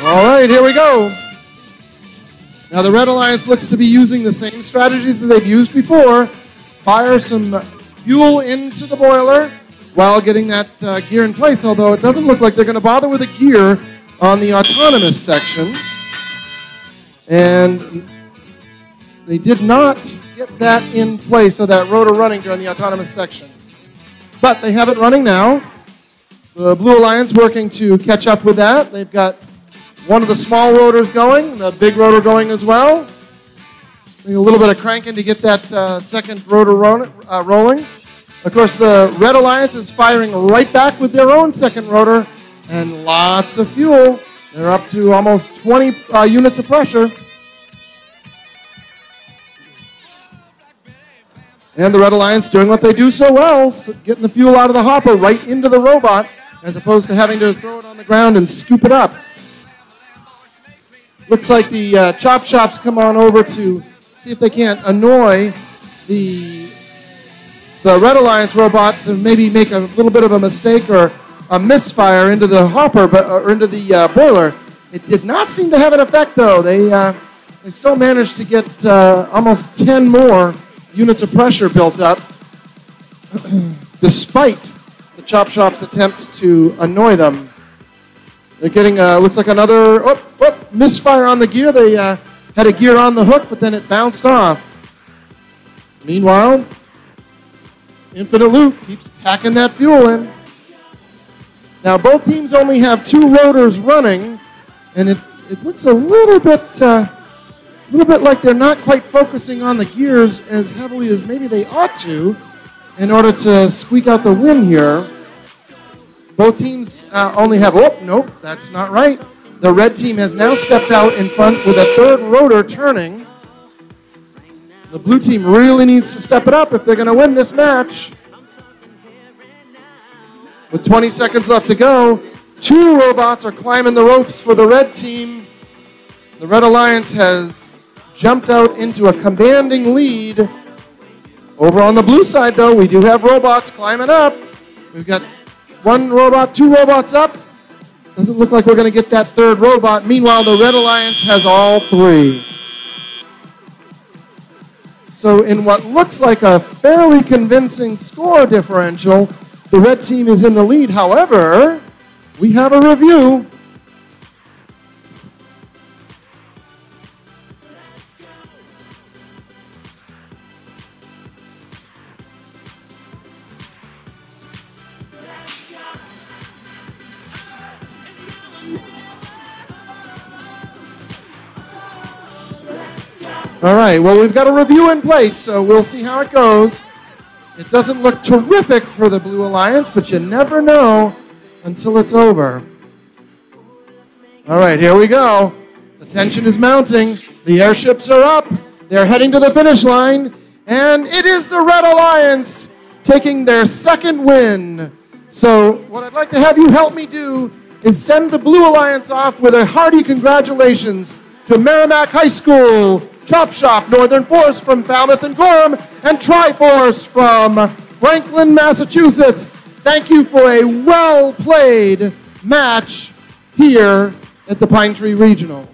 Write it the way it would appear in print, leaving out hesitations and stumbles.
All right, here we go. Now the Red Alliance looks to be using the same strategy that they've used before. Fire some fuel into the boiler while getting that gear in place, although it doesn't look like they're going to bother with a gear on the autonomous section. And they did not get that in place, so that rotor running during the autonomous section. But they have it running now. The Blue Alliance working to catch up with that. They've got one of the small rotors going, the big rotor going as well. A little bit of cranking to get that second rotor rolling. Of course, the Red Alliance is firing right back with their own second rotor, and lots of fuel. They're up to almost 20 units of pressure. And the Red Alliance doing what they do so well, getting the fuel out of the hopper right into the robot, as opposed to having to throw it on the ground and scoop it up. Looks like the Chop Shops come on over to see if they can't annoy the Red Alliance robot to maybe make a little bit of a mistake or a misfire into the hopper, or into the boiler. It did not seem to have an effect, though. They still managed to get almost 10 more units of pressure built up, despite the Chop Shop's attempt to annoy them. They're getting, looks like another misfire on the gear. They had a gear on the hook, but then it bounced off. Meanwhile, Infinite Loop keeps packing that fuel in. Now, both teams only have 2 rotors running, and it looks a little bit like they're not quite focusing on the gears as heavily as maybe they ought to in order to squeak out the win here. Both teams only have, nope, that's not right. The red team has now stepped out in front with a third rotor turning. The blue team really needs to step it up if they're going to win this match. With 20 seconds left to go, 2 robots are climbing the ropes for the red team. The Red Alliance has jumped out into a commanding lead. Over on the blue side, though, we do have robots climbing up. We've got 1 robot, 2 robots up. Doesn't look like we're going to get that third robot. Meanwhile, the Red Alliance has all 3. So in what looks like a fairly convincing score differential, the red team is in the lead. However, we have a review. All right, well, we've got a review in place, so we'll see how it goes. It doesn't look terrific for the Blue Alliance, but you never know until it's over. All right, here we go. The tension is mounting. The airships are up. They're heading to the finish line, and it is the Red Alliance taking their second win. So what I'd like to have you help me do is send the Blue Alliance off with a hearty congratulations to Merrimack High School, Chop Shop, Northern Force from Falmouth and Gorham, and Triforce from Franklin, Massachusetts. Thank you for a well-played match here at the Pine Tree Regional.